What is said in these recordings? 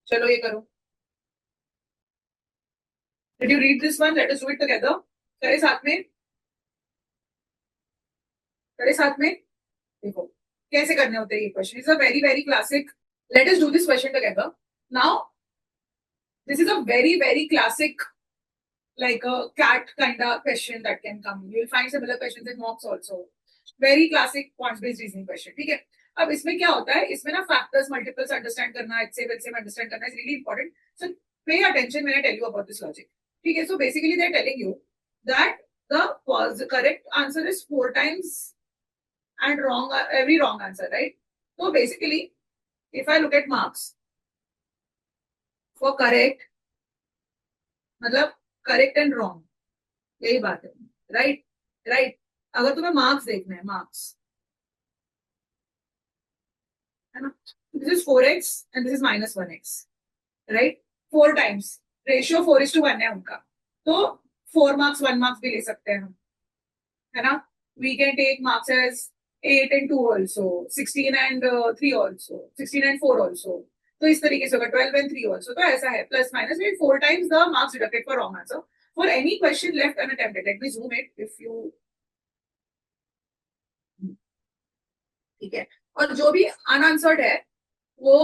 चलो ये करो. Did you read this one? Let us do it together. करे साथ में, करे साथ में. देखो कैसे करने होते हैं ये question. Is a very very classic. Let us do this question together. Now this is a very classic, like a cat kind of question that can come. You will find similar questions in mocks also. Very classic points based reasoning question. ठीक है. अब इसमें क्या होता है, इसमें ना factors multiples understand करना, HCF अंडरस्टैंड करना is really important. So pay attention when I tell you about this logic. ठीक है. So basically they are telling you that the correct answer is 4 times and wrong, every wrong answer, right? So basically if I look at marks for correct, मतलब correct and wrong, यही बात है. Right right. अगर तुम्हें marks देखना है, marks है ना, this is 4x and this is -1x, right. 4 times, ratio 4:1 है उनका. तो 4 मार्क्स 1 मार्क्स भी ले सकते हैं हम, है ना. We can take marks as 8 and 2 also, 16 and 3 also, 16 and 4 also. तो इस तरीके से होगा 12 and 3 also. तो ऐसा है प्लस माइनस में 4 times the marks deducted for wrong answer for any question left unattempted. Let me zoom it if you. ठीक है. और जो भी unanswered है वो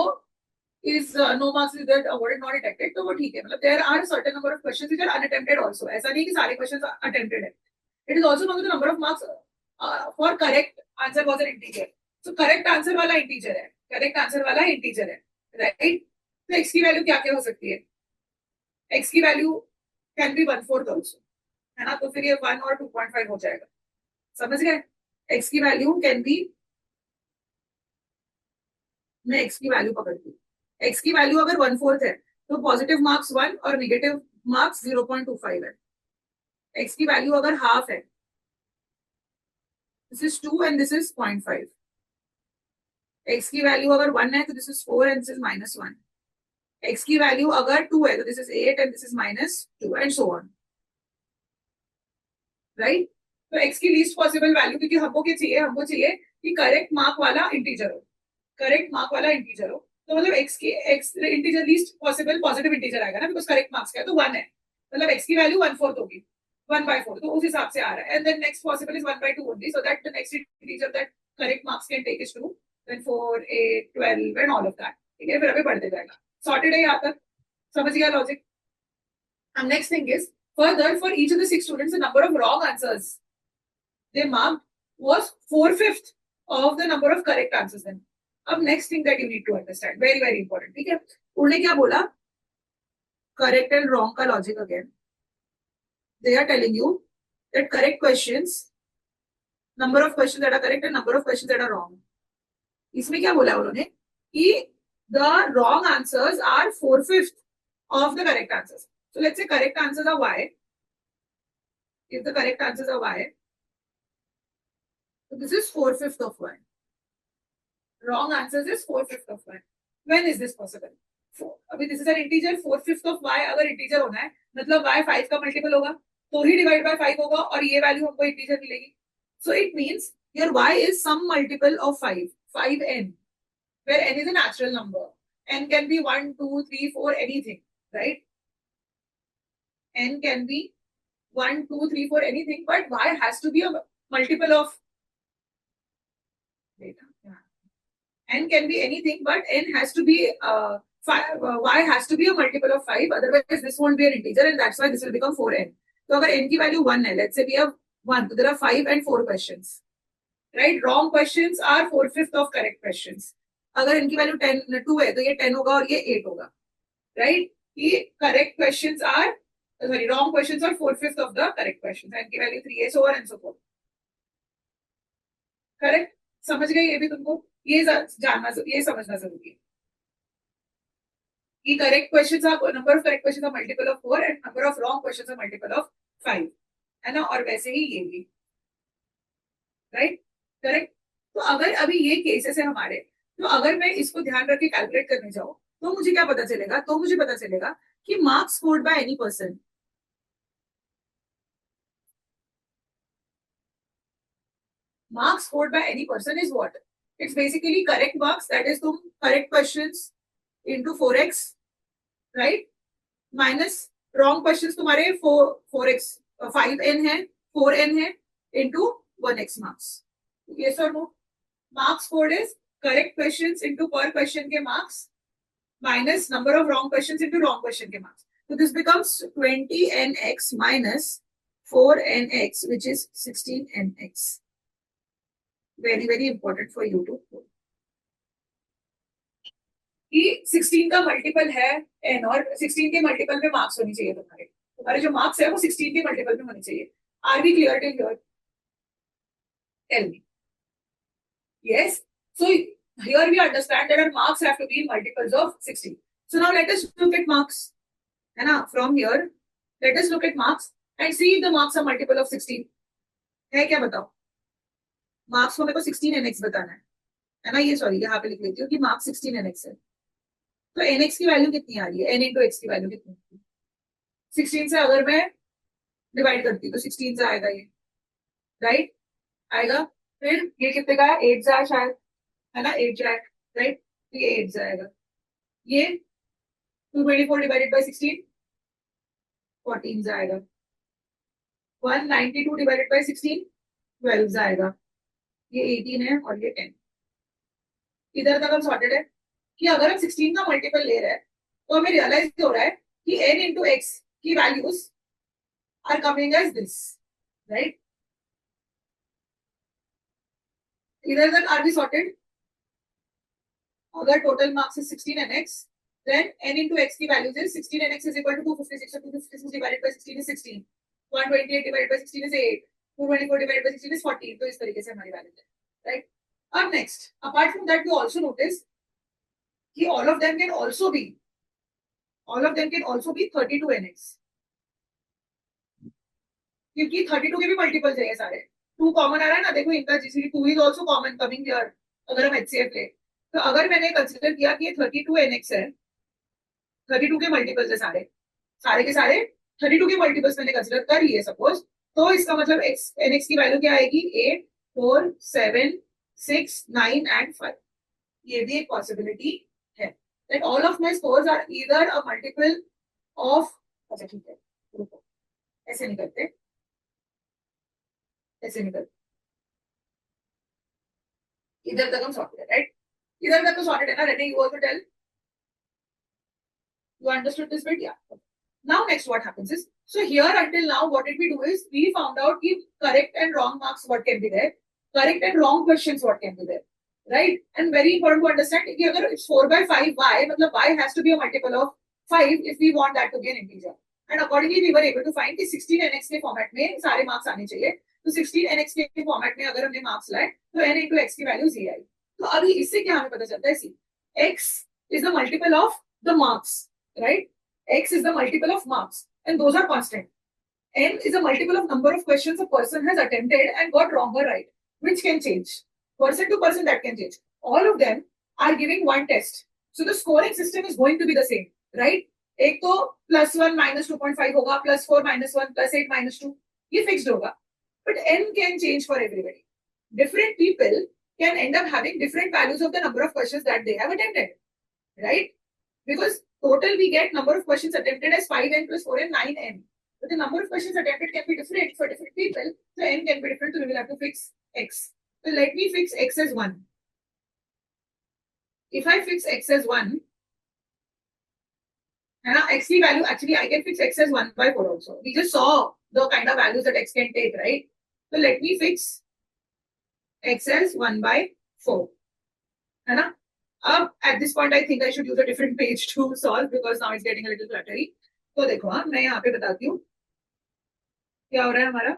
is no marks is that awarded not detected. तो वो ठीक है. मतलब there are a certain number of questions which are unattempted also. ऐसा नहीं कि सारे questions attempted है. It is also known that the number of marks for correct answer was an integer. So correct answer वाला integer है, correct answer वाला integer है, right? तो x की वैल्यू क्या क्या हो सकती है? x की वैल्यू कैन बी 1/4 also, है ना. तो फिर ये 1 और 2.5 हो जाएगा. समझ गए? x की वैल्यू कैन बी, मैं x की वैल्यू पकड़ती हूँ. x की वैल्यू अगर 1/4 है तो पॉजिटिव मार्क्स 1 और नेगेटिव मार्क्स 0.25 है. x की वैल्यू अगर हाफ है, this is 2 and this is 0.5. x की वैल्यू अगर 1 है तो this is 4 and this is -1. x की वैल्यू अगर 2 है तो this is 8 and this is -2 and so on, right. तो x की लीस्ट पॉसिबल वैल्यू, क्योंकि हमको क्या चाहिए, हमको चाहिए कि करेक्ट मार्क वाला इंटीजर हो, करेक्ट मार्क वाला इंटीजर हो. तो मतलब x की x integer least possible positive integer आएगा ना, बिकॉज करेक्ट मार्क्स का है तो 1 है. मतलब x की वैल्यू 1/4 होगी, 1/4. तो उस हिसाब से आ रहा है. And then next possible is 1/2 only, so that the next integer that correct marks can take is 2, then 4, 8, 12 and all of that. ठीक है. फिर अभी बढ़ते जाएगा. सॉर्टेड है यहाँ तक, समझ गया logic. And next thing is, further for each of the 6 students, the number of wrong answers they marked was 4/5 of the number of correct answers. Then, अब next thing that you need to understand, very very important. ठीक है. उन्होंने क्या बोला? Correct and wrong का logic again. They are telling you that correct questions, number of questions that are correct and number of questions that are wrong. इसमें क्या बोला उन्होंने कि the wrong answers are 4/5 of the correct answers. So let's say correct answers are y. If the correct answers are y, so this is 4/5 of y. Wrong answers is 4/5 of y. When is this possible? अभी this is an integer. 4/5 of y अगर integer होना है मतलब y 5 का multiple होगा तो ही divide by 5 होगा और ये वैल्यू हमको इंटीजर मिलेगी. So it means your y is some multiple of 5, 5n, where n is a natural number. N can be 1, 2, 3, 4, anything, right? N can be 1, 2, 3, 4, anything, but y has to be a multiple of data. Yeah. N can be anything, but n has to be 5. Y has to be a multiple of 5. Otherwise, this won't be an integer, and that's why this will become 4n. So, अगर n की value 1 है, let's say we have 1, so there are 5 and 4 questions, right? Wrong questions are 4/5 of correct questions. अगर n की value 2 है, तो ये 10 होगा और ये 8 होगा, right? ये correct questions are wrong questions are 4/5 of the correct questions. n की value 3 है, so on and so forth. Correct? समझ गए? ये भी तुमको ये जानना, ये समझना जरूरी है कि correct questions are, number of correct questions are multiple of 4 and number of wrong questions are multiple of 5, है ना. और वैसे ही ये भी, राइट. करेक्ट. तो अगर अभी ये केसेस है हमारे, तो अगर मैं इसको ध्यान रख के कैलकुलेट करने जाऊं तो मुझे क्या पता चलेगा? तो मुझे पता चलेगा कि marks scored by any person, marks scored by any person is what? It's basically correct marks, that is तुम correct questions into 4x right, minus wrong question तुम्हारे 4x 5n है, 4n है, into 1x marks. Yes or no? Marks scored is correct questions into per question के marks minus number of wrong questions into wrong question के marks. So this becomes 20nx minus 4nx, which is 16nx. Very, very important for you to know. कि 16 का multiple है n और 16 के multiple में marks होनी चाहिए तुम्हारे. तुम्हारे जो मार्क्स है वो 16 के मल्टीपल में होने चाहिए. Are we clear till here? Tell me. Yes. So here we understand that our marks have to be in multiples of 16. So now let us look at marks. है ना? From here, let us look at marks and see if the marks are multiple of 16. है क्या बताओ? Marks को मेरे को 16 nx बताना है ना? ये सॉरी यहाँ पे लिख लेती हूँ कि मार्क्स 16 nx है. तो nx की वैल्यू कितनी आ रही है? n into x की वैल्यू कितनी है? 16 से अगर मैं डिवाइड करती हूँ तो 16 से आएगा ये, राइट? आएगा. फिर ये कितने का है? 8 जाए शायद, है ना? 8 जाए, राइट? तो ये 8 जाएगा. ये 224 डिवाइडेड बाई 16 14 जाएगा. 192 डिवाइडेड बाई 16 12 जाएगा. ये 18 है और ये 10. इधर तक हम सॉर्टेड है कि अगर हम 16 का मल्टीपल ले रहे हैं तो हमें रियलाइज हो रहा है कि n इंटू एक्स की values are coming as this, right? इधर तक आर बी सॉर्टेड. अगर total marks is 16 nx, then n into x की values is 16 nx is equal to 256. So 256 divided by 16 is 16. 128 divided by 16 is 8. 224 divided by 16 is 14. तो इस तरीके से हमारी values है, राइट? अब next, apart from that we also notice कि all of them can also be 32 nx, क्योंकि 32 के भी मल्टीपल्स है ये सारे. 2 कॉमन आ रहा है ना, देखो इनका GCD 2 is also common coming here. अगर हम एचसीएफ ले तो अगर मैंने कंसीडर किया कि ये 32 nx है, 32 के मल्टीपल्स है सारे, सारे के सारे 32 के मल्टीपल्स मैंने कंसीडर कर लिए सपोज, तो इसका मतलब nx की वैल्यू क्या आएगी? 8 4 7 6 9 एंड 5. ये भी एक पॉसिबिलिटी है that all of my scores are either a multiple of. अच्छा ठीक है, रुको, ऐसे नहीं करते, ऐसे नहीं करते. इधर तक हम सॉर्टेड है, राइट? इधर तक तो सॉर्टेड है ना? Ready, you also tell. You understood this bit? Yeah. Now next what happens is, so here until now what did we do is we found out the correct and wrong marks what can be there, correct and wrong questions what can be there, right? And very important to understand कि अगर it's 4 by 5 y, मतलब y has to be a multiple of 5 if we want that to be an integer. And accordingly we were able to find कि 16 nx के format में सारे marks आने चाहिए. तो 16 nx के फॉर्मेट में अगर हमने मार्क्स लाए तो n into x की वैल्यू ये आई. तो अभी इससे क्या हमें पता चलता है? सी x is the multiple of the marks, right? X is the multiple of marks and those are constant. N is a multiple of number of questions a person has attempted and got wrong or right, which can change. Person to person that can change. All of them are giving one test. So the scoring system is going to be the same, right? एक तो +1 minus 2.5 होगा, +4 minus 1 +8 minus 2, ये fixed होगा. But N can change for everybody. Different people can end up having different values of the number of questions that they have attempted, right? Because total we get number of questions attempted as 5n plus 4n 9n. But the number of questions attempted can be different for different people. So n can be different. So we will have to fix x. So let me fix x as 1. If I fix x as 1, and x की value, actually I can fix x as 1 by 4 also. We just saw the kind of values that x can take, right? So let me fix x as 1 by 4. है ना? At this point, I think I should use a different page to solve because now it's getting a little cluttery. तो देखो, हाँ, मैं यहाँ पे बताती हूँ क्या हो रहा है हमारा.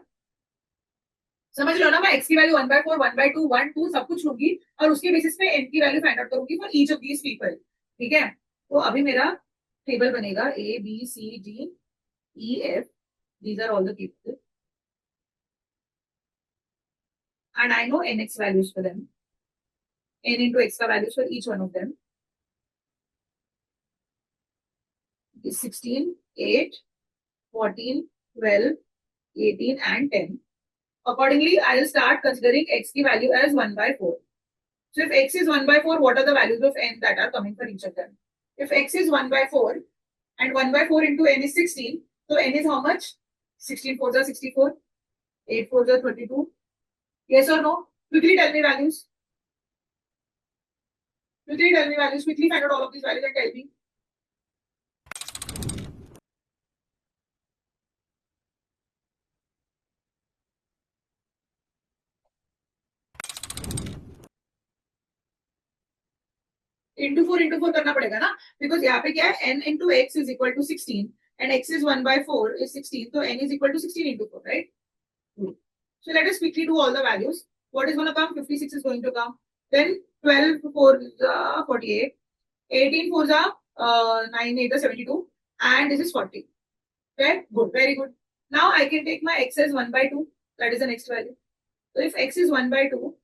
समझ लो ना, मैं x की वैल्यू 1 by 4 1 by 2 1 2 सब कुछ लूंगी और उसके बेसिस पे n की वैल्यू फाइंड आउट करूंगी for each of these people. ठीक है? तो अभी मेरा टेबल बनेगा A B C D E F. These are all the people and I know nx values for them. N into x का values for each one of them is 16, 8, 14, 12, 18 and 10. Accordingly, I will start considering x की value as 1 by 4. So if x is 1 by 4, what are the values of n that are coming for each of them? If x is 1 by 4, and 1 by 4 into n is 16. So n is how much? 16 4s are 64, 8 4s are 32. Yes or no? Quickly tell me values. Quickly tell me values. Quickly find out all of these values and tell me. into 4 करना पड़ेगा ना, because यहाँ पे क्या है, n into x is equal to 16 and x is 1 by 4 is 16, so n is equal to 16 into 4, right? So let us quickly do all the values. What is going to come? 56 is going to come. Then 12 4 is 48, 18 4 is 9 8 is 72, and this is 40. Okay, good, very good. Now I can take my x as 1 by 2. That is the next value. So if x is 1 by 2,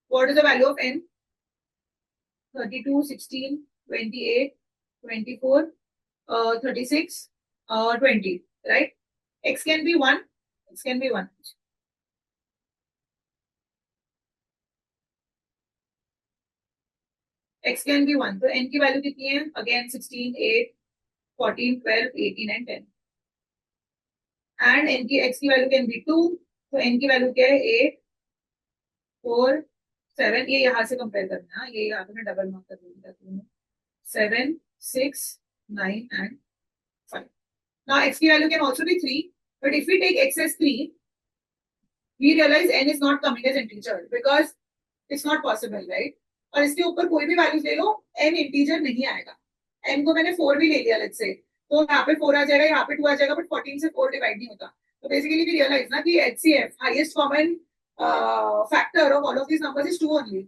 what is the value of n? 32, 16, 28, 24, 36, 20, right? X can be 1, x can be 1. X can be 1. So n की value कितनी है? Again 16, 8, 14, 12, 18 and 10. And n की x की value can be 2. So n की value क्या है? 8, 4, 7. ये यहाँ से कंपेयर करना है, ये यहाँ पे मैं डबल मार्क कर दूंगी. 7, 6, 9 and 5. Now x की value can also be 3, but if we take x as 3, we realize n is not coming as integer because it's not possible, right? और इसके ऊपर कोई भी वैल्यूज ले लो, n इंटीजर नहीं आएगा. n को मैंने 4 भी ले लिया, लेट्स से, तो यहाँ पे 4 आ जाएगा, यहाँ पे 2 आ जाएगा, बट 14 से 4 डिवाइड नहीं होता. तो बेसिकली वी रियलाइज ना कि HCF highest common factor of all of this numbers is 2 only,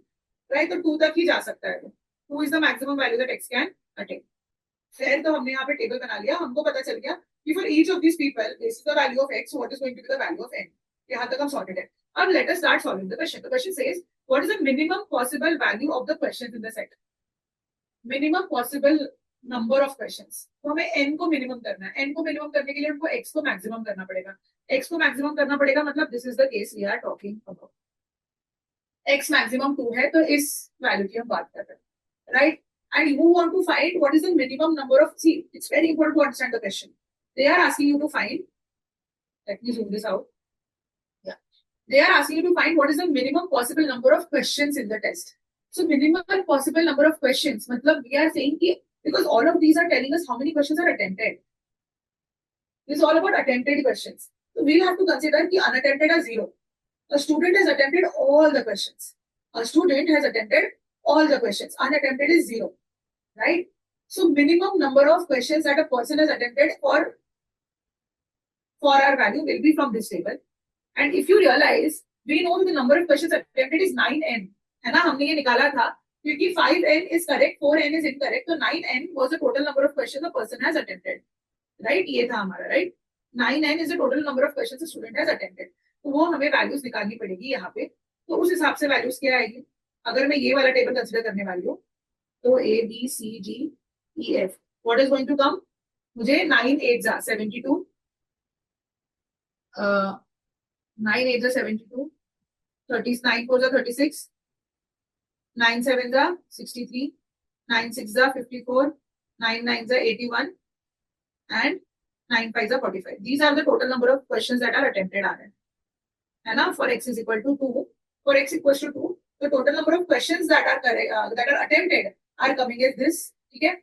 right? तो 2 तक ही जा सकता है. 2 is the maximum value that x can attain. फिर तो हमने यहाँ पे टेबल बना लिया, हमको पता चल गया कि for each of this people this is the value of x, what is going to be the value of n. यहाँ तक हम सॉर्टेड है. अब let us start solving the question. The question says what is the minimum possible value of the questions in the set? Minimum possible number of questions. तो हमें n को minimum करना है. n को मिनिमम करने के लिए हमको x को मैक्सिमम करना पड़ेगा. x को मैक्सिमम करना पड़ेगा मतलब this is the case we are talking about. x maximum 2 है, तो इस वैल्यू की हम बात कर रहे हैं, right? And you want to find what is the minimum number of, see, it's very important to understand the question. They are asking you to find, let me zoom this out. Yeah. They are asking you to find what is the minimum possible number of questions in the test. So minimum possible number of questions, matlab we are saying ki, because all of these are telling us how many questions are attempted. This is all about attempted questions. So we'll have to consider ki unattempted are 0. A student has attempted all the questions. A student has attempted all the questions. Unattempted is 0, right? So minimum number of questions that a person has attempted for our value will be from this table. And if you realize, we know the number of questions attempted is 9n. है ना, हमने ये निकाला था क्योंकि 5n is correct, 4n is incorrect, so 9n was the total number of questions a person has attempted, right? ये था हमारा, right? 9n is the total number of questions a student has attempted. तो वो हमें values निकालनी पड़ेगी यहाँ पे. तो उस हिसाब से वैल्यूज क्या आएगी? अगर मैं ये वाला टेबल कंसिडर करने वाली हूँ, तो A B C D E F, what is going to come? मुझे 9 8 जा 72, 9 8 जा 72, 39 4 जा 36, 9 7 जा 63, 9 6 जा 54, 9 9 जा 81, and 9 5 जा 45. These are the total number of questions that are attempted are, है ना? For x is equal to 2, for x equals to 2, the total number of questions that are correct, that are attempted are coming as this. ठीक है?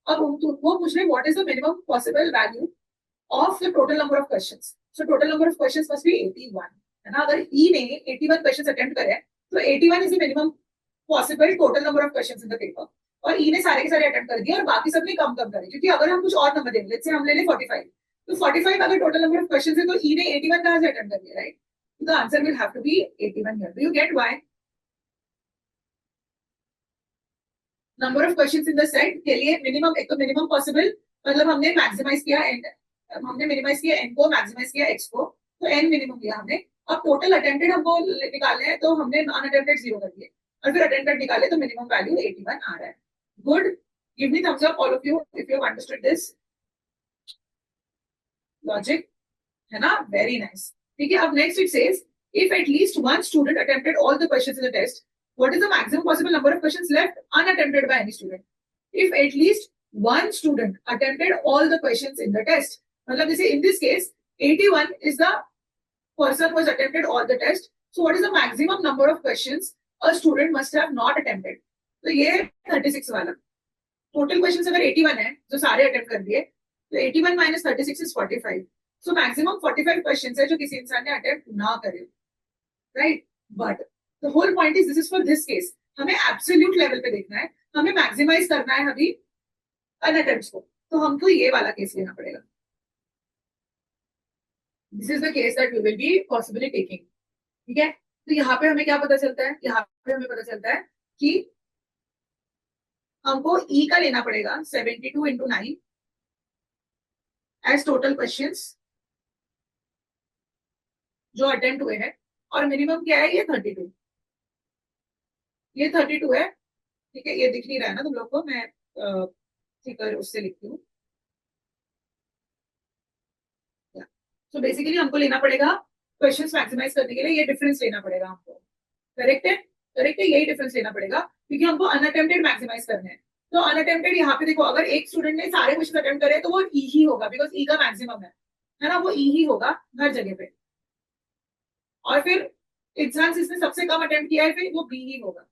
अब वो पूछ रहे what is the minimum possible value of the total number of questions. So total number of questions must be 81, है ना? अगर E ने 81 questions attempt करे, तो 81 is the minimum possible total number of questions in the paper. और E ने सारे के सारे attempt कर दिए और बाकी सबने कम कर दिए, क्योंकि अगर हम कुछ और नंबर देंगे, let's say हम ले लें 45, तो 45 अगर total number of questions है, तो E ने 81 कहाँ से attempt कर दिया, right? The answer will have to be 81 here. Do you get why? Number of questions in the set के लिए minimum, एक तो minimum possible, मतलब हमने maximize किया n, हमने minimize किया n को, maximize किया x को, तो n minimum लिया हमने. अब total attempted हमको निकालने हैं, तो हमने unattempted 0 कर दिए, और फिर attempted निकाले तो minimum value 81 आ रहा है. Good. Give me thumbs up all of you if you have understood this logic, है ना? Very nice. ठीक है. अब next it says, if at least one student attempted all the questions in the test, what is the maximum possible number of questions left unattempted by any student? If at least one student attempted all the questions in the test. मतलब जैसे in this case 81 is the person who has attempted all the test. So what is the maximum number of questions a student must have not attempted? तो ये 36 वाला. Total questions अगर 81 है जो सारे attempt कर दिए तो 81 minus 36 is 45. So maximum 45 questions है जो किसी इंसान ने अटेम्प्ट ना करे, right. But the whole point is this is for this case. हमें एब्सोल्यूट लेवल पे देखना है, हमें मैक्सिमाइज करना है अभी अनअटेम्प्ट्स को, तो हमको ये वाला केस लेना पड़ेगा. This is the case that we will be possibly taking. ठीक है, तो यहाँ पे हमें क्या पता चलता है, यहाँ पे हमें पता चलता है कि हमको ई का लेना पड़ेगा 72 इंटू 9 एज टोटल क्वेश्चंस जो अटेम्प्ट हुए हैं, और मिनिमम क्या है, ये 32. ये 32 है. ठीक है, ये दिख नहीं रहा है ना तुम लोग को, मैं ठीक है उससे लिखती हूँ. तो बेसिकली हमको लेना पड़ेगा क्वेश्चंस मैक्सिमाइज करने के लिए ये डिफरेंस लेना पड़ेगा हमको. करेक्ट है, करेक्ट है, यही डिफरेंस लेना पड़ेगा क्योंकि हमको अनअटेम्प्टेड मैक्सिमाइज करने हैं. तो अनअटेम्प्टेड यहाँ पे देखो, अगर एक स्टूडेंट ने सारे क्वेश्चन अटेम्प्ट करे तो वो ई ही होगा, बिकॉज ई का मैक्सिमम है ना, वो ई ही होगा हर जगह पे. और फिर इंसान जिसने सबसे कम अटेम्प्ट किया है फिर वो बी ही होगा.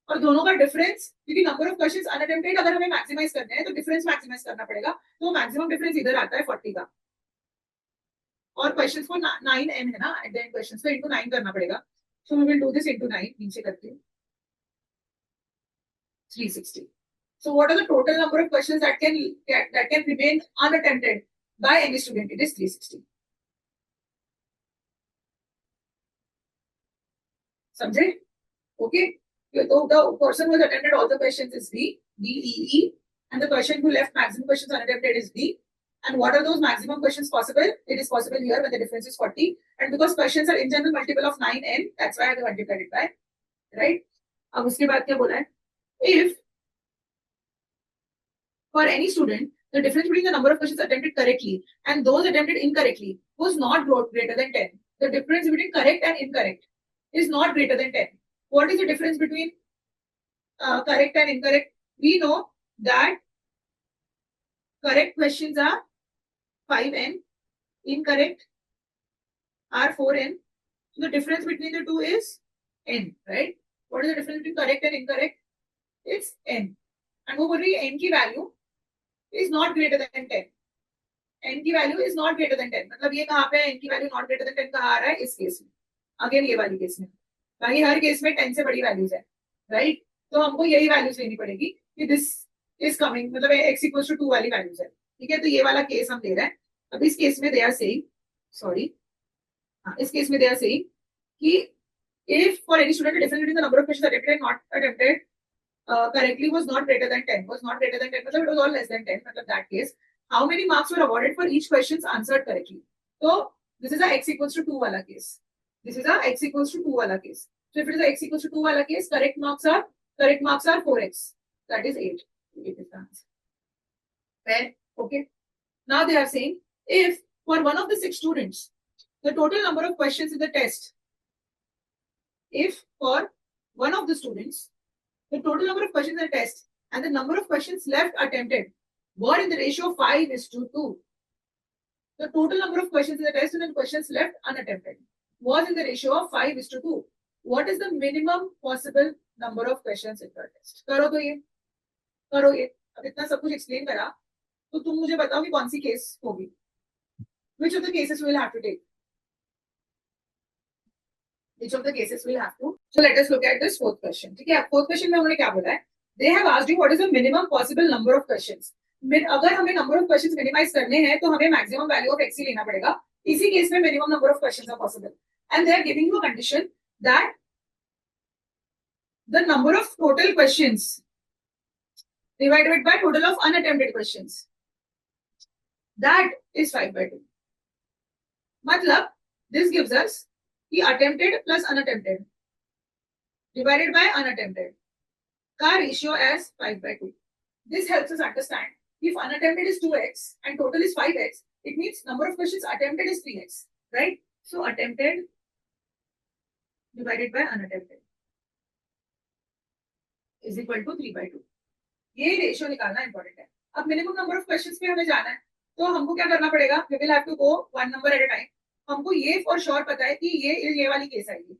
और दोनों का डिफरेंस, क्योंकि नंबर ऑफ क्वेश्चंस अनअटेम्प्टेड अगर हमें मैक्सिमाइज करने हैं तो डिफरेंस मैक्सिमाइज करना पड़ेगा. तो मैक्सिमम डिफरेंस इधर आता है 40 का, और क्वेश्चंस को 9n है ना एट द एंड, क्वेश्चंस को इनटू 9 करना पड़ेगा. So we will do this into 9. नीचे करती हूँ 360. So what are the total number of questions that can remain unattempted by any student? It is 360. समझे? Okay. So the person who has attempted all the questions is D, E, and the person who left maximum questions unattempted is D. And what are those maximum questions possible? It is possible here when the difference is 40. And because questions are in general multiple of 9n, that's why I have multiplied it by, right? अब उसके बाद क्या बोला है? If for any student, the difference between the number of questions attempted correctly and those attempted incorrectly was not greater than 10. The difference between correct and incorrect is not greater than 10. What is the difference between correct and incorrect? We know that correct questions are 5n, incorrect are 4n. So the difference between the two is n, right? What is the difference between correct and incorrect? It's n. And वो बोल रही है n की value is not greater than 10. n की value is not greater than 10. मतलब ये कहाँ पे है, n की वैल्यू नॉट ग्रेटर देन 10 कहाँ आ रहा है, इस केस में. अगेन ये वाली केस में, बाकी हर केस में 10 से बड़ी वैल्यूज है, राइट. तो हमको यही वैल्यूज लेनी पड़ेगी कि दिस इज कमिंग, मतलब x इक्वल टू 2 वाली वैल्यूज है. ठीक है, तो ये वाला केस हम ले रहे हैं. अब इस केस में दे आर सेइंग, सॉरी, हाँ, इस केस में दे आर सेइंग कि if for any student difference between the number of questions attempted and not attempted correctly was not greater than 10, was not greater than 10, मतलब it was all less than 10, मतलब that case, how many marks were awarded for each questions answered correctly? So this is a x equals to 2 wala case. This is a x equals to 2 wala case. So if it is a x equals to 2 wala case, correct marks are 4x. That is 8. It is the answer. Fair? Okay. Now they are saying if for one of the 6 students, the total number of questions in the test, if for one of the students, the total number of questions in the test and the number of questions left attempted were in the ratio of 5:2. The total number of questions in the test and the questions left unattempted was in the ratio of 5:2. What is the minimum possible number of questions in the test? करो तो ये, करो ये. अब इतना सब कुछ explain करा तो तुम मुझे बताओ कि कौन सी केस होगी. Which of the cases we will have to take? Which of the cases we'll have to? So let us look at this fourth question. ठीक है, fourth question में उन्होंने क्या बोला है? They have asked you what is the minimum possible number of questions. अगर हमें number of questions minimize करने हैं तो हमें maximum value of x ही लेना पड़ेगा. इसी केस में minimum number of questions are possible, and they are giving you a condition that the number of total questions divided by total of unattempted questions, that is 5/2. मतलब this gives us कि attempted plus unattempted divided by unattempted का ratio as 5/2. This helps us understand if unattempted is 2x and total is 5x, it means number of questions attempted is 3x, right? So attempted divided by unattempted is equal to 3/2. ये ratio निकालना important है. अब minimum number of questions पे हमें जाना है, तो हमको क्या करना पड़ेगा, we will have to go one number at a time. हमको ये फॉर श्योर पता है कि ये वाली केस आएगी,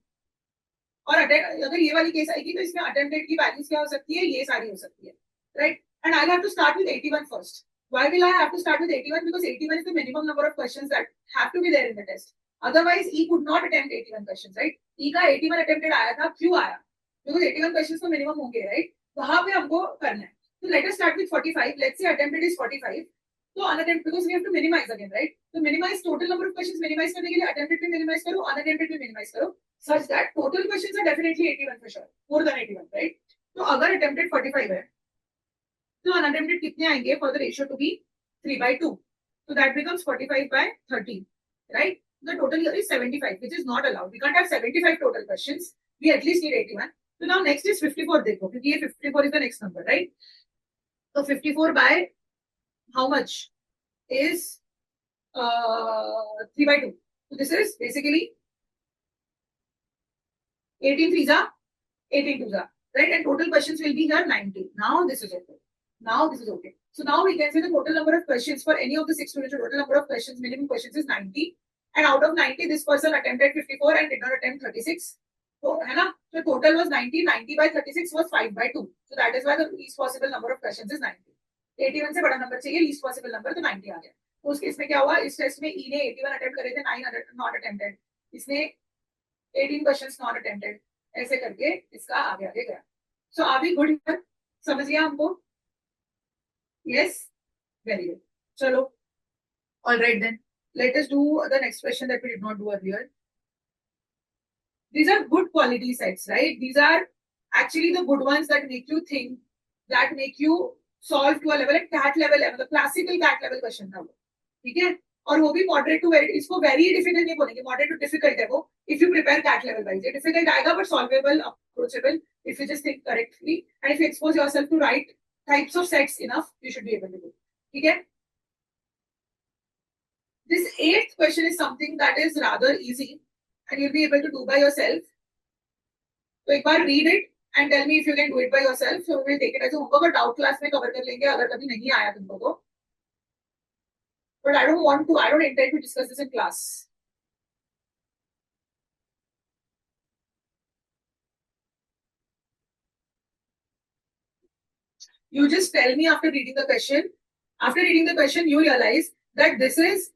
और अगर ये वाली केस आएगी तो इसमें अटेम्प्टेड की वैल्यूज क्या हो सकती है, ये सारी हो सकती है, right. And I have to start with 81 first. Why will I have to start with 81? Because 81 is the minimum number of questions that have to be there in the test. Otherwise, E could not attempt 81 questions, right? E का 81 attempted आया था, क्यों आया? Because 81 questions तो minimum होंगे, right? वहां पे हमको करना है. So let us start with 45. Let's say attempted is 45. So unattempted, because we have to minimize again, right? So minimize total number of questions minimize करने के लिए attempted भी minimize करो, unattempted भी minimize करो, such that total questions are definitely 81 for sure, more than 81, right? तो अगर attempted 45 है, तो unattempted कितने आएंगे for the ratio to be 3/2? So that becomes 45/30, right? The total here is 75, which is not allowed. We can't have 75 total questions. We at least need 81. So now next is 54. देखो, क्योंकि ये 54 is the next number, right? So 54 by how much is 3/2? So this is basically 18 threes are 18 twos are, right? And total questions will be here 90. Now this is okay. Now this is okay. So now we can say the total number of questions for any of the 6 students, total number of questions, minimum questions is 90. And out of 90, this person attempted 54 and did not attempt 36. So, है ना? So total was 90. 90 by 36 was 5/2. So that is why the least possible number of questions is 90. 81 से बड़ा number चाहिए, least possible number तो 90 आ गया. तो उस case में क्या हुआ, इस टेस्ट में E ने 81 अटेम्प्ट करे थे, 9 नॉट अटेम्प्टेड, इसने 18 क्वेश्चंस नॉट अटेम्प्टेड, ऐसे करके इसका आगे आगे गया. सो आर वी गुड हियर? समझ गया हमको? Yes, very good. Chalo. All right then. Let us do the next question that we did not do earlier. These are good quality sets, right? These are actually the good ones that make you think, that make you solve to a level, like CAT level, the classical CAT level question था वो, ठीक है? और वो भी moderate to very, इसको very difficult नहीं बोलेंगे, moderate to difficult है वो. If you prepare CAT level wise, ये difficult आएगा but solvable, approachable if you just think correctly, and if you expose yourself to right types of sets enough, you should be able to do. Okay? This 8th question is something that is rather easy and you'll be able to do by yourself. So एक बार read it and tell me if you can do it by yourself. So we'll take it as a homework और doubt class में cover कर लेंगे अगर कभी नहीं आया तुमको तो. But I don't intend to discuss this in class. You just tell me after reading the question. After reading the question, you realize that this is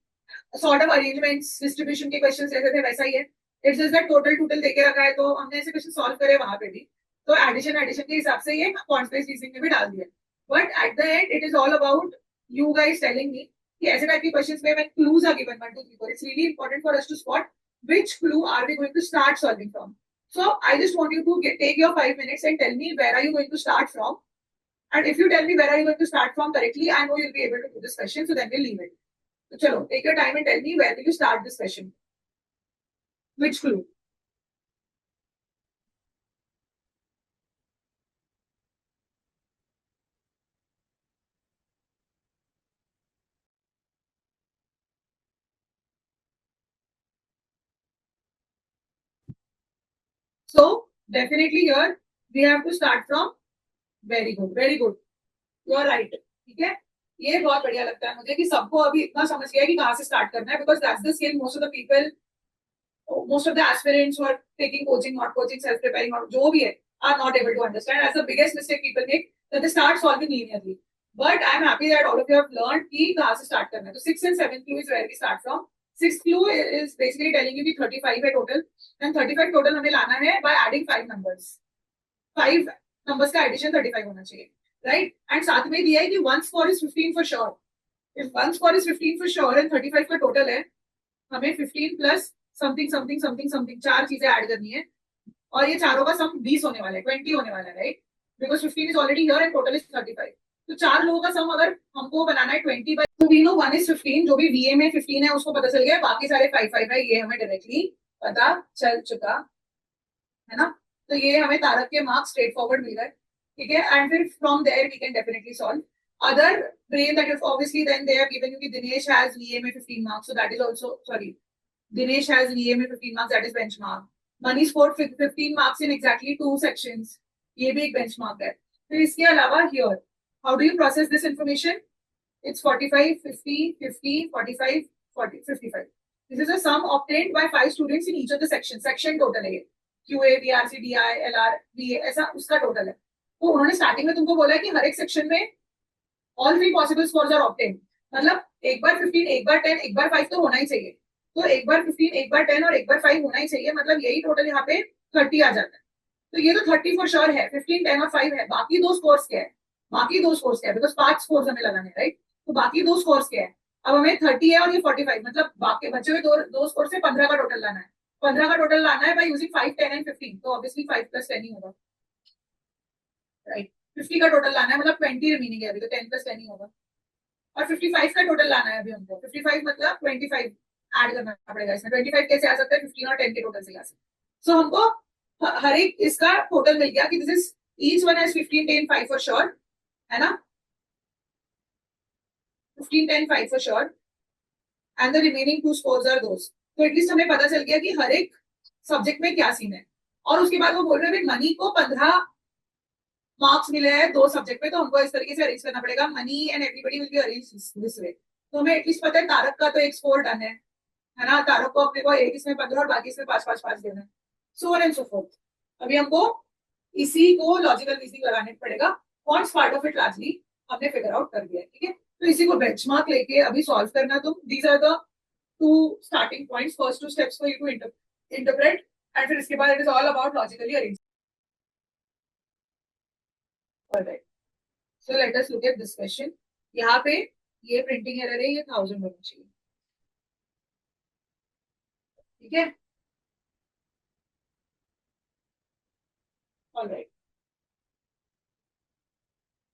sort of arrangements, distribution के questions ऐसे थे वैसा ही है. It's just that total देके रखा है, तो हमने ऐसे question solve करे वहां पे भी. तो addition के हिसाब से ये point based reasoning में भी डाल दिया. But at the end, it is all about you guys telling me कि ऐसे टाइप के questions में when clues are given 1, 2, 3, 4, it's really important for us to spot which clue are we going to start solving from. So I just want you to take your 5 minutes and tell me where are you going to start from. And if you tell me where are you going to start from correctly, I know you'll be able to do this question. So then we'll leave it. So chalo, take your time and tell me where will you start this question. Which clue? So definitely here we have to start from very good, very good. You are right. ठीक है? ये बहुत बढ़िया लगता है मुझे कि सबको अभी इतना समझ गया कि कहाँ से स्टार्ट करना है, because that's the skill most of the people, most of the aspirants who are taking coaching, not coaching, self-preparing, or जो भी है, are not able to understand. That's the biggest mistake people make, that they start solving linearly. But I'm happy that all of you have learned कि कहाँ से start करना है. So 6th and 7th clue is where we start from. 6th clue is basically telling you कि 35 है total, and 35 total हमें लाना है by adding 5 numbers. 5 numbers का addition 35 होना चाहिए, right? And साथ में दिया है कि 1 score is 15 for sure. If 1 score is 15 for sure and 35 का total है, हमें 15 plus something something something something 4 चीजें ऐड करनी है, और ये चारों का सम 20 होने वाला है, 20 होने वाला है, right? Because 15 is already here and total is 35. तो 4 लोगों का सम अगर हमको बनाना है 20 बाय, तो वी नो 1 is 15, जो भी VA में 15 है उसको पता चल गया, बाकी सारे 5 है, ये हमें डायरेक्टली पता चल चुका है ना. तो ये हमें तारक के मार्क्स स्ट्रेट फॉरवर्ड मिल गए, ठीक है. एंड फिर from there we can definitely solve. Other brain that is obviously then they have given you कि Dinesh has VA में 15 marks, so that is also, sorry, Dinesh has VA में 15 marks, that is benchmark. Mani scored 15 marks in exactly 2 sections. ये भी एक benchmark है. फिर इसके अलावा here, how do you process this information? It's 45, 50, 50, 45, 40, 55. This is a sum obtained by 5 students in each of the sections. Section total है ये, QA, BRC, DI, LR, BA, ऐसा उसका टोटल है. तो उन्होंने स्टार्टिंग में तुमको बोला है कि हर एक सेक्शन में all 3 possible scores are obtained. मतलब एक बार 15, एक बार 10, एक बार 5 तो होना ही चाहिए. तो एक बार 15, एक बार 10 और एक बार 5 होना ही चाहिए. मतलब यही टोटल यहाँ पे 30 आ जाता है. तो ये तो 30 फॉर श्योर है. 15, 10 और 5 है. बाकी दो स्कोर्स क्या है? बाकी दो स्कोर्स क्या है? बिकॉज 5 स्कोर्स हमें लगाने हैं, राइट? तो बाकी दो स्कोर्स क्या है? अब हमें 30 है और ये 45, मतलब बाकी बचे हुए दो स्कोर से 15 का टोटल लाना है. 15 का टोटल लाना है बाय यूजिंग 5, 10 एंड 15. तो ऑब्वियसली 5 प्लस 10 ही होगा, राइट? 50 का टोटल लाना है, मतलब 20 रिमेनिंग है अभी, तो 10 प्लस 10 ही होगा. और 55 का टोटल लाना है अभी हमको. 55 मतलब 25 ऐड करना पड़ेगा इसमें. 25 कैसे आ सकता है? 15 और 10 के टोटल से आ सकता है. सो हमको हर एक इसका टोटल मिल गया कि this is each one has 15, 10, 5 for sure, है ना? 15, 10, 5 for sure and the remaining 2 scores are those. तो एटलीस्ट हमें पता चल गया कि हर एक सब्जेक्ट में क्या सीन है. और उसके बाद वो बोल रहे हैं मनी को 15 मार्क्स मिले हैं 2 सब्जेक्ट में, तो हमको इस तरीके से अरेंज करना पड़ेगा. Money and everybody will be arrange this way. तो हमें एटलीस्ट पता है तारक का तो एक स्कोर डन है ना? तारक को अपने को एक इसमें 15 और बाकी इसमें 5 देना है. सो ऑन एंड सो फोर्थ. अभी हमको इसी को लॉजिकल रीजनिंग लगाने पड़ेगा. कौन पार्ट ऑफ इट लार्जली हमने फिगर आउट कर दिया है, ठीक है? तो इसी को बेंचमार्क लेके अभी सॉल्व करना. तुम these are the 2 starting points, first 2 steps for you to interpret, and फिर इसके बाद it is all about logically arrange. Alright, so let us look at this question. यहाँ पे ये प्रिंटिंग एरर है, ये 1000 होना चाहिए, ठीक है? Alright,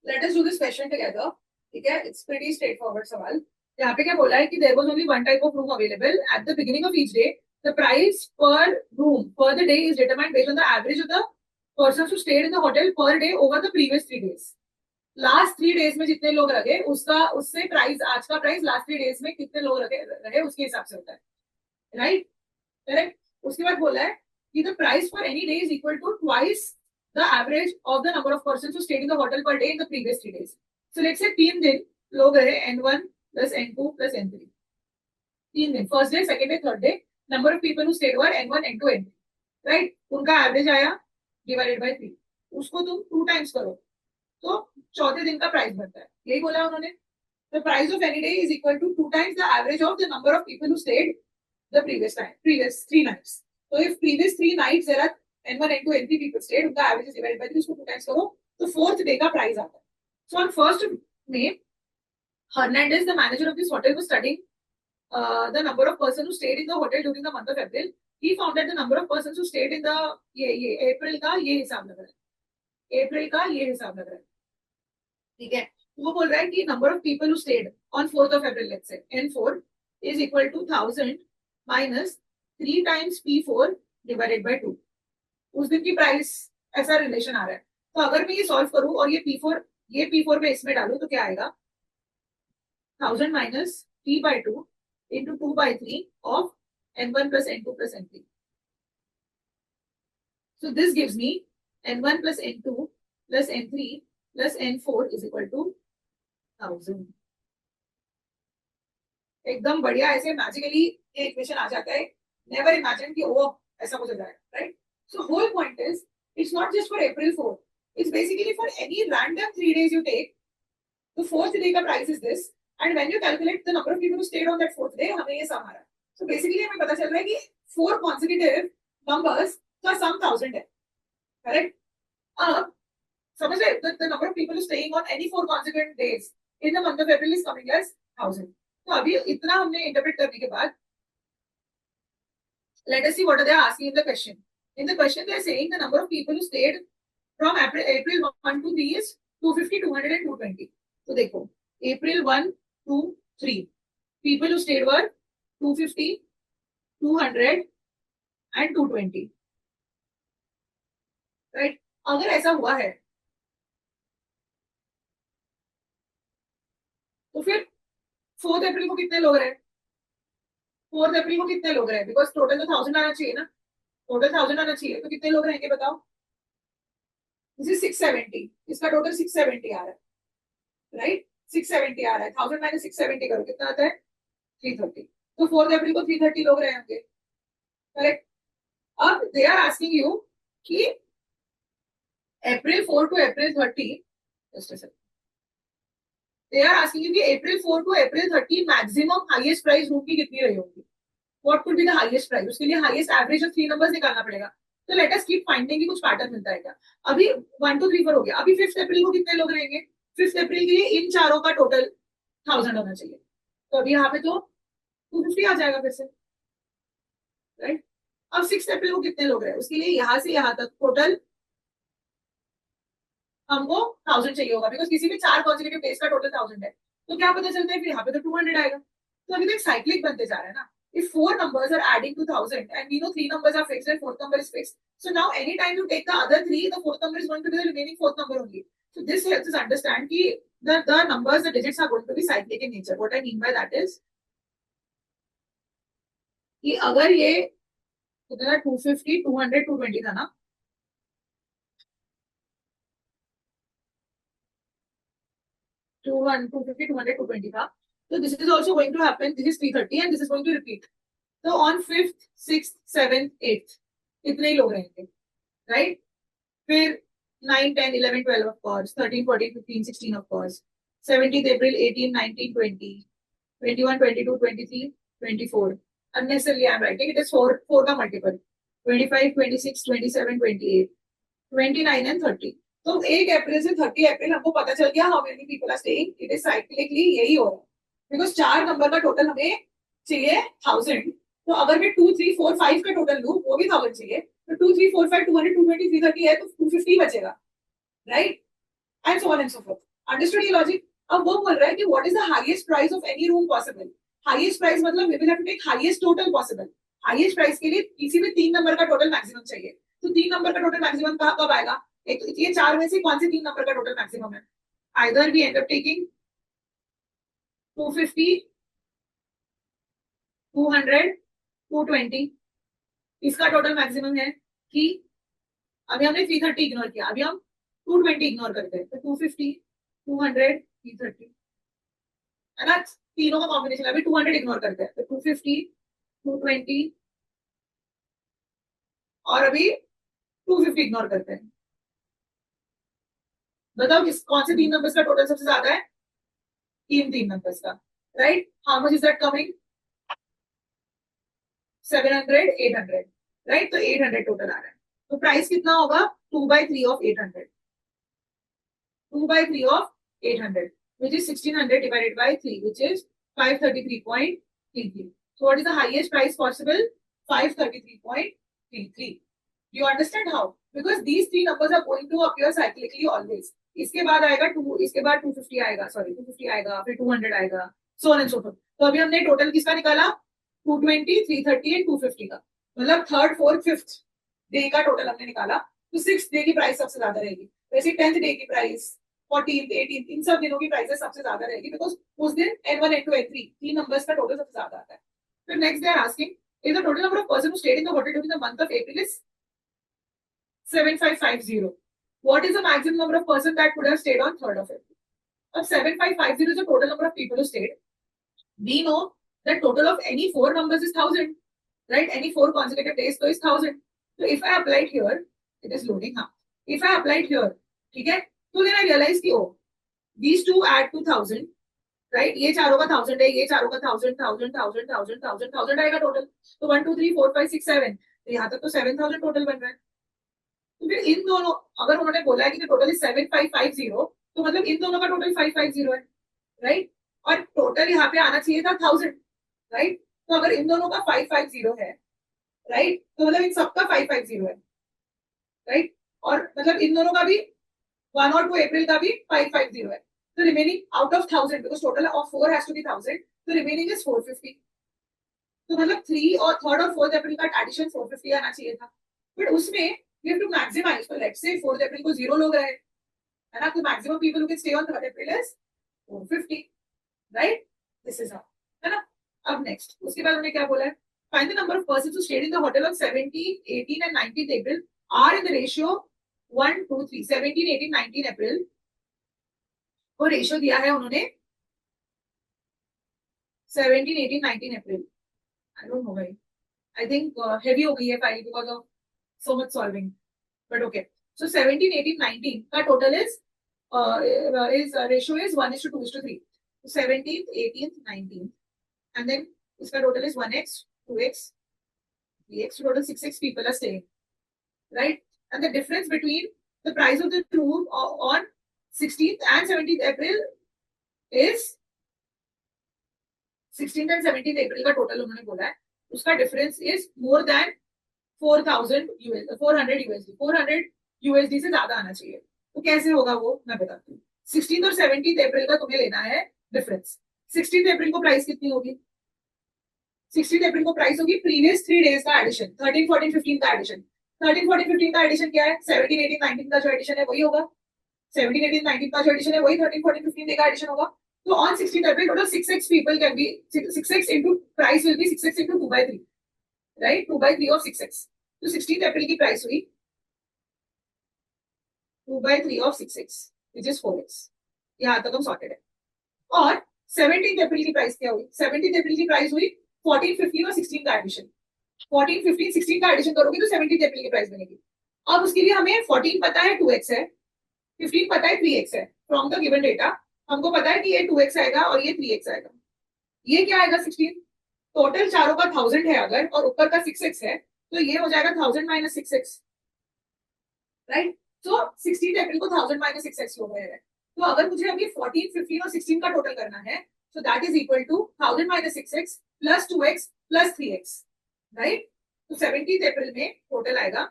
let us do this question together, ठीक है? इट्स प्रीटी स्ट्रेट फॉरवर्ड सवाल. यहाँ पे क्या बोला है कि there was only one type of room available at the beginning of each day. The price per room per the day is determined based on the average of the persons who stayed in the hotel per day over the previous 3 days. Last 3 days में जितने लोग रहे उसका उससे price, आज का price last 3 days में कितने लोग रहे उसके हिसाब से होता है, राइट? करेक्ट. उसके बाद बोला है कि the price for any day is equal to twice the average of the number of persons who stayed in the hotel per day in the previous 3 days. So let's say 3 दिन लोग रहे N1 plus N2 plus N3. 3 दिन, first day, second day, third day. Number of people who state were N1, N2, N3, right? उनका average आया divided by 3. उसको तुम 2 times करो तो चौथे दिन का प्राइस बनता है. यही बोला उन्होंने. The price of any day is equal to 2 times the average of the number of people who stayed the previous 3 nights. So if previous 3 nights there are N1, N2, N3 people stayed, उनका average is divided by 3, उसको 2 times करो तो fourth day का price आता है. So on 1st May, Hernandez, the manager of this hotel, was studying the number of persons who stayed in the hotel during the month of April. He found that the number of persons who stayed in the ये April का ये हिसाब लग रहा है, April का ये हिसाब लग रहा है, ठीक है? वो बोल रहा है कि number of people who stayed on 4th of April, let's say N4 is equal to 1000 minus 3 times P4 divided by 2. उस दिन की प्राइस, ऐसा रिलेशन आ रहा है. तो अगर मैं ये सॉल्व करूं और ये P4 में इसमें डालूं तो क्या आएगा? 1000 minus 3 by 2 into 2 by 3 of N1 plus N2 plus N3. So this gives me N1 plus N2 plus N3 plus N4 is equal to 1000. एकदम बढ़िया, ऐसे मैजिकली ये इक्वेशन आ जाता है. नेवर इमेजिन कि ओ ऐसा कुछ हो जाएगा, right? So whole point is it's not just for April 4, it's basically for any random 3 days you take. The fourth day का price is this, and when you calculate the number of people who stayed on that fourth day, हमें ये सम आ रहा है. So basically हमें पता चल रहा है कि 4 consecutive नंबर्स का सम 1000 है, करेक्ट? अब समझ रहे, the number of people staying on any 4 consecutive days in the month of April is coming as 1000. तो अभी इतना हमने इंटरप्रेट करने के बाद let us see what they are asking in the question. In the question they are saying the number of people who stayed from April 1 to 3 is 250, 200 and 220. तो देखो April 1 to 3 people who stayed were 250, 200 and 220, right? अगर ऐसा हुआ है तो फिर 4th April को कितने लोग रहे? 4th April को कितने लोग रहे? बिकॉज टोटल तो 1000 आना चाहिए ना, टोटल 1000 आना चाहिए, तो कितने लोग रहेंगे बताओ? दिस इज 670, इसका टोटल 670 आ रहा है, राइट? 670 आ रहा है, 1000 माइनस 670 करो कितना आता है 330। तो 4 अप्रैल को 330 लोग रहे होंगे, करेक्ट। अब दे आर आस्किंग यू कि April 4 to April 30, they are asking you कि April 4 to April 30 maximum highest price room की कितनी रही होगी, what could be the highest price, उसके लिए हाईएस्ट एवरेज ऑफ 3 नंबर्स निकालना पड़ेगा। तो लेट अस कीप फाइंडिंग कि कुछ पैटर्न मिलता है क्या। अभी 1 2 3 4 हो गया, अभी 5 अप्रैल को कितने लोग रहेंगे, 5 अप्रैल के लिए इन चारों का टोटल 1000 होना चाहिए। तो अभी यहाँ पे तो 250 आ जाएगा फिर से, राइट। अब 6 अप्रैल को कितने लोग रहे, उसके लिए यहाँ से यहाँ तक टोटल हमको 1000 चाहिए होगा, बिकॉज किसी भी 4 कॉन्जिक्यूटिव डेज का टोटल 1000 है। तो क्या पता चलता है फिर यहाँ पे तो 200 आएगा। तो अभी तो एक साइक्लिक बनते जा रहा है ना। If 4 numbers are adding to 1000 and we know 3 numbers are fixed and 4th number is fixed, so now anytime you take the other 3, the 4th number is going to be the remaining 4th number only. So this helps us understand that the numbers, the digits are going to be cyclic in nature. What I mean by that is कि अगर ये कितना 250, 200, 220 था ना, 250, 200, 220 था, तो this is also going to happen. This is 330 and this is going to repeat. तो on 5th, 6th, 7th, 8th इतने ही लोग रहेंगे, राइट। फिर 9, 10, 11, 12 of course, 13, 14, 15, 16 of course, 17th April, 18, 19, 20, 21, 22, 23, 24. Unnecessarily I am writing, it is 4 का multiple, 25, 26, 27, 28, 29 and 30. तो 1 अप्रैल से 30 अप्रैल हमको पता चल गया how many people are staying, it is cyclically यही हो रहा है, बिकॉज 4 नंबर का टोटल हमें चाहिए 1000। तो अगर मैं 2 3 4 5 का टोटल लूं वो भी 1000 चाहिए, तो 2 3 4 5 200 220 330 है तो 250 बचेगा, right, and so on and so forth. Understood ये लॉजिक। अब वो बोल रहा है कि what is the highest price of any room possible. Highest price मतलब we will have to take highest total possible. Highest price के लिए किसी भी 3 नंबर का टोटल मैक्सिमम चाहिए। तो 3 नंबर का टोटल मैक्सिमम कब आएगा, एक ये 4 में से कौन से 3 नंबर का टोटल मैक्सिमम है। Either we end up taking 250, 200, 220, इसका टोटल मैक्सिमम है कि अभी हमने 330 इग्नोर किया, अभी हम 220 इग्नोर करते हैं, तो 250, 200, 330 है ना, तीनों का कॉम्बिनेशन। अभी 200 इग्नोर करते हैं, तो 250, 220 और अभी 250 इग्नोर करते हैं। बताओ किस कौन से 3 नंबर्स का टोटल सबसे ज्यादा है, तीन नंबर्स का, right. How much is that coming, 700, 800, right. तो 800 टोटल आ रहा है। तो प्राइस कितना होगा, 2/3 of 800, 2/3 of 800 which is 1600 divided by 3 which is 533.33. So what is the highest price possible, 533.33. You understand how, because these 3 numbers are going to appear cyclically always. इसके बाद आएगा 2, इसके बाद 250 आएगा, सॉरी 250 आएगा, फिर 200 आएगा, so on and so forth. तो अभी हमने टोटल किसका निकाला, 220, 330 एंड 250 का, मतलब 3rd, 4th, 5th डे का टोटल हमने निकाला। तो 6th डे की प्राइस सबसे ज्यादा रहेगी, वैसे 10th डे की प्राइस, 14th, 18th, इन सब दिनों की प्राइसेस सबसे ज्यादा रहेगी, बिकॉज उस दिन N1, N2, N3 3 नंबर्स का टोटल सबसे ज्यादा आता है। फिर next they are asking if the total number of person who stayed in the hotel during the month of April is 7550, what is the maximum number of person that could have stayed on 3rd of April? अब 7550 is the total number of people who stayed. We know that total of any 4 numbers is 1000, right? Any 4 consecutive days so is 1000. So if I applied here, it is loading now. If I applied here, ठीक है, तो then I realize कि oh, these two add to 1000, right? ये चारों का 1000 है, ये चारों का 1000, 1000, 1000, 1000, 1000, 1000 आएगा टोटल। तो 1 2 3 4 5 6 7, तो यहाँ तक तो 7000 टोटल बन रहा है। तो फिर इन दोनों, अगर उन्होंने बोला है कि टोटल इज 7550, तो मतलब इन दोनों का टोटल 550 है, राइट। और टोटल यहाँ पे आना चाहिए था 1000, राइट। तो अगर इन दोनों का 550 है, राइट, तो मतलब इन सबका 550 है, राइट। और मतलब इन दोनों का भी 1 और 2 अप्रैल का भी 550 है। तो remaining out of 1000, because total of 4 has to be 1000, तो रिमेनिंग इज 450। तो मतलब 3 और 3rd और 4th अप्रैल का एडिशन 450 आना चाहिए था, बट उसमें we have to maximize. So let's say 4th April को 0 लोग रहे, है ना, तो maximum people who can stay on 3rd April is 450, right? This is how, है ना। अब next, उसके बाद उन्होंने क्या बोला है, find the number of persons who stayed in the hotel on 17, 18 and 19th April are in the ratio 1 2 3, 17, 18, 19 April, वो रेशियो दिया है उन्होंने 17, 18, 19 अप्रैल. I don't know भाई. I think heavy हो गई है file because of so much solving. But okay. So 17, 18, 19 का total is ratio is 1:2:3. So 17th, 18th, 19th. And then इसका total is 1x, 2x, 3x. Total 6x people are staying. Right? And the difference between the price of the room on 16th and 17th April is 16th and 17th April का total उन्होंने बोला है. उसका difference is more than 4,000 US, 400 USD. 400 USD से ज्यादा आना चाहिए. तो कैसे होगा वो मैं बताती हूँ. 16th और 17th अप्रैल का तुम्हें लेना है डिफरेंस. 16th अप्रैल को प्राइस कितनी होगी? 16th अप्रैल को प्राइस होगी प्रीवियस 3 डेज का एडिशन. 13, 14, 15 का एडिशन. 13, 14, 15 का एडिशन क्या है? 17, 18, 19 का जो एडिशन है वही होगा. 17, 18, 19 का जो एडिशन है वही 13, 14, 15 डे का एडिशन होगा. तो on 16th April total 6x people can be 6x into price will be 6x into 2/3, right? 2/3 of 6x. तो 16th April की प्राइस हुई 2/3 of 6x which is 4x. यहाँ तक हम सॉर्टेड है. और 17th April की प्राइस क्या हुई? 17th April की प्राइस हुई 14, 15 और 16 का एडिशन. 14, 15, 16 का एडिशन करोगे तो 17th April की प्राइस बनेगी. अब उसके लिए हमें 14 पता है 2x है, 15 पता है 3x है. फ्रॉम द गिवन डेटा हमको पता है कि ये 2x आएगा और ये 3x आएगा. ये क्या आएगा? 16. टोटल चारों का 1000 है अगर और ऊपर का 6x है तो ये हो जाएगा 1000 माइनस 6x. राइट. तो 16 अप्रैल को 1000 माइनस 6x हो गया है. तो अगर मुझे अभी 14, 15 और 16 का टोटल करना है so that is equal to 1000 minus 6x plus 2x plus 3x. Right. तो 17 अप्रैल में टोटल आएगा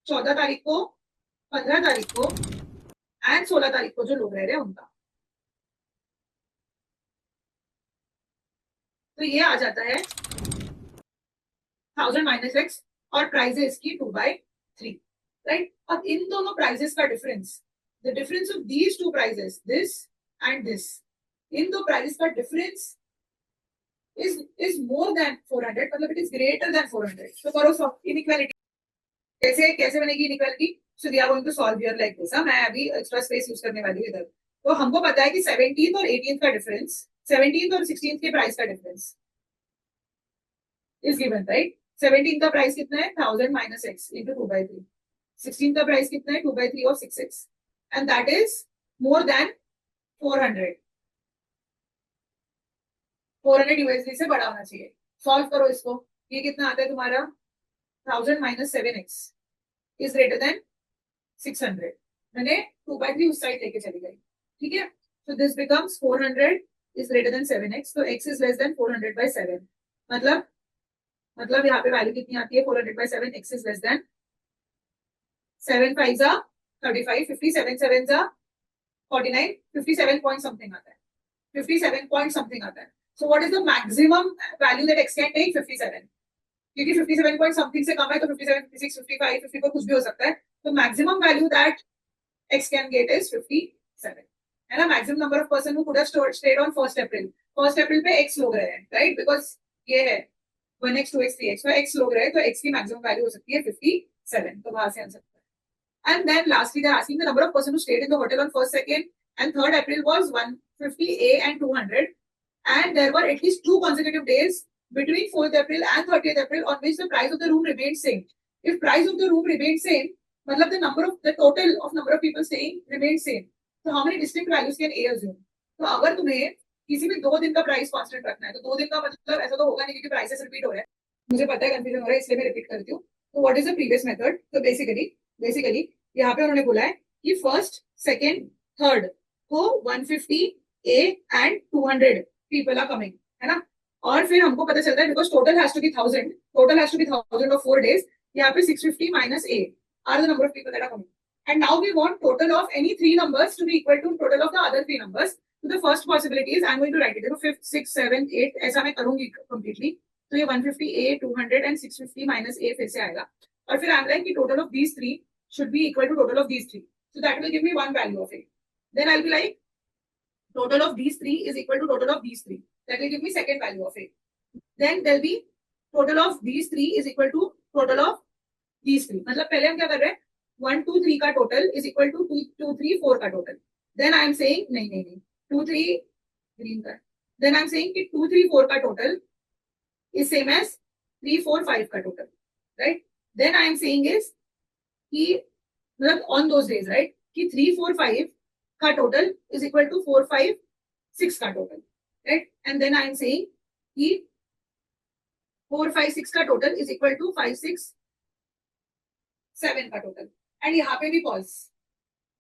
14 तारीख को, 15 तारीख को एंड 16 तारीख को जो लोग रह रहे हैं उनका. तो ये आ जाता है 1000 माइनस x और प्राइस है इसकी 2/3. राइट. अब इन दोनों प्राइजेस का difference, the difference of these two prices, this and this, इन दो प्राइजेस का डिफरेंस is more than 400, मतलब it is greater than 400. तो करो इनइक्वालिटी. कैसे बनेगी inequality? So we are going to solve here like this. मैं अभी एक्स्ट्रा स्पेस यूज करने वाली हूँ इधर. तो हमको पता है कि 17th और 18th का डिफरेंस, 17th और 16th के प्राइस का difference is given. Right. 17th का प्राइस कितना है? 1000 माइनस x इंटू 2/3. 16th का प्राइस कितना है? 2/3 of 6x and that is more than 400. 400 USD से बड़ा होना चाहिए. सॉल्व करो इसको. ये कितना आता है तुम्हारा? 1000 minus 7x is greater than 600. मैंने 2/3 उस साइड लेके चली गई. ठीक है. So this becomes 400 is greater than 7x. So x is less than 400/7. मतलब यहाँ पे वैल्यू कितनी आती है? 400/7. x is less than 7 5s are 35, 57 7s are 49, 57 point something आता है. 57 point something आता है. So what is the maximum value that x can take? 57. क्योंकि 57 point something से कम है तो 57, 56, 55, 54 कुछ भी हो सकता है. तो maximum value that x can get is 57. है ना. Maximum number of person who could have stayed on 1st April. 1st April पे x लोग रहे हैं. राइट. बिकॉज ये है 1x 2x 3x. तो x लोग रहे तो x की मैक्सिमम वैल्यू हो सकती है 57. तो वहां से answer. And then lastly they're asking the number of person who stayed in the hotel on 1st, 2nd and 3rd April was 150 and 200, and there were at least 2 consecutive days between 4th April and 30th April on which the price of the room remained same. If price of the room remained same, मतलब the total of number of people staying remained same. So how many distinct values can A assume? तो अगर तुम्हें किसी भी 2 दिन का price constant रखना है तो 2 दिन का मतलब ऐसा तो होगा नहीं क्योंकि प्राइसेस रिपीट हो रहे हैं. मुझे पता है कंफ्यूजन हो रहा है इसलिए मैं रिपीट करती हूँ. तो what is the previous method? तो बेसिकली यहाँ पे उन्होंने बोला है कि 1st, 2nd, 3rd को 150 A and 200 people are coming, है ना. और फिर हमको पता चलता है because total has to be 1000 of 4 days. यहाँ पे 650 minus A are the number of people that are coming. And now we want total of any 3 numbers to be equal to total of the other 3 numbers. So the first possibility is I'm going to write it. देखो 5th, 6th, 7th, 8th ऐसा मैं करूंगी completely. तो ये 150 A, 200 and 650 minus A फिर से आएगा. और फिर I'm like कि total of these 3 should be equal to total of these 3. So that will give me one value of A. Then I'll be like total of these 3 is equal to total of these 3. That will give me second value of A. Then there'll be total of these 3 is equal to total of these 3. मतलब पहले हम क्या कर रहे हैं? 1 2 3 का total is equal to 2 2 3 4 का total. Then I am saying नहीं 2 3 green का. Then I'm saying कि 2, 3, 4 का total is same as 3, 4, 5 का total, right? Then I am saying is कि मतलब on those days, right? कि 3, 4, 5 का total is equal to 4, 5, 6 का total, right? And then I am saying कि 4, 5, 6 का total is equal to 5, 6, 7 का total. And यहाँ पे भी pause.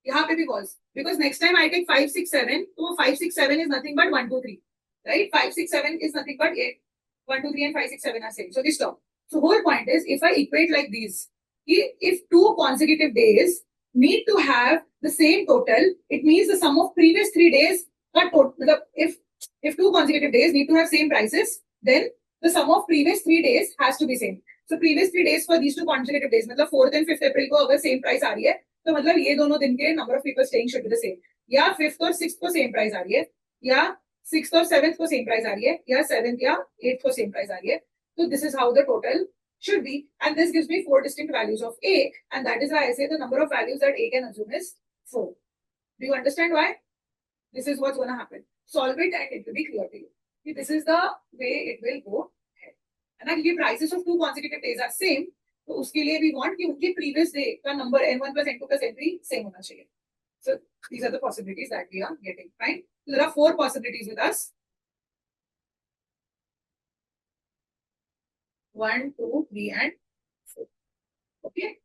यहाँ पे भी pause. Because next time I take 5, 6, 7, तो 5, 6, 7 is nothing but 1, 2, 3. Right? 5, 6, 7 is nothing but 8. 1, 2, 3 and 5, 6, 7 are same. So this stop. So whole point is, if I equate like these, if 2 consecutive days need to have the same total, it means the sum of previous 3 days got total. If 2 consecutive days need to have same prices, then the sum of previous 3 days has to be same. So previous 3 days for these 2 consecutive days, मतलब 4th and 5th April को अगर same price आ रही है, तो मतलब ये दोनों दिन के number of people staying should be the same. या 5th और 6th को same price आ रही है, या 6th और 7th को same price आ रही है, या 7th या 8th को same price आ रही है. So this is how the total should be, and this gives me 4 distinct values of A, and that is why I say the number of values that A can assume is 4. Do you understand why? This is what's going to happen. Solve it and it will be clear to you. This is the way it will go ahead. And now the prices of 2 consecutive days are same, तो उसके लिए we want कि उनके previous day का number N1 plus N2 plus N3 same होना चाहिए. So these are the possibilities that we are getting. Fine. So there are 4 possibilities with us. 1, 2, 3, and 4. Okay.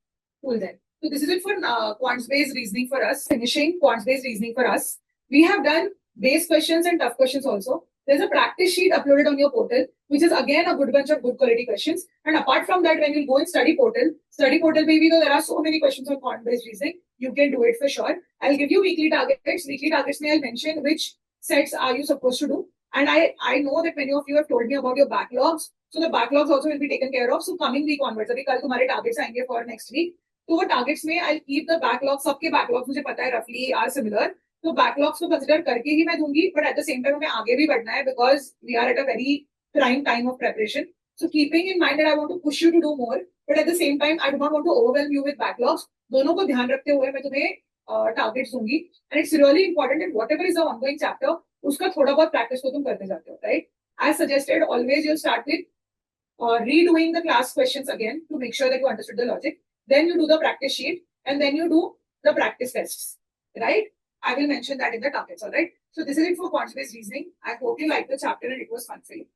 Cool then. So this is it for quants-based reasoning for us. Finishing quants-based reasoning for us. We have done base questions and tough questions also. There's a practice sheet uploaded on your portal, which is again a good bunch of good quality questions. And apart from that, when you go in study portal maybe though there are so many questions on quant-based reasoning, you can do it for sure. I'll give you weekly targets. Weekly targets may I'll mention which sets are you supposed to do. And I know that many of you have told me about your backlogs. So the backlogs also will be taken care of. So coming week onwards, अभी कल तुम्हारे targets आएंगे for next week. तो वो targets में I'll keep the backlogs. सबके backlogs मुझे पता है roughly are similar. तो backlogs को consider करके ही मैं दूंगी. But at the same time हमें आगे भी बढ़ना है because we are at a very prime time of preparation. So keeping in mind that I want to push you to do more, but at the same time I do not want to overwhelm you with backlogs. दोनों को ध्यान रखते हुए मैं तुम्हें targets दूंगी. And it's really important that whatever is the ongoing chapter, उसका थोड़ा बहुत practice को तुम करते जाते हो, right? As suggested, always you'll start with redoing the class questions again to make sure that you understood the logic. Then you do the practice sheet and then you do the practice tests, right? I will mention that in the targets, all right? So this is it for quants-based reasoning. I hope you liked the chapter and it was fun for you.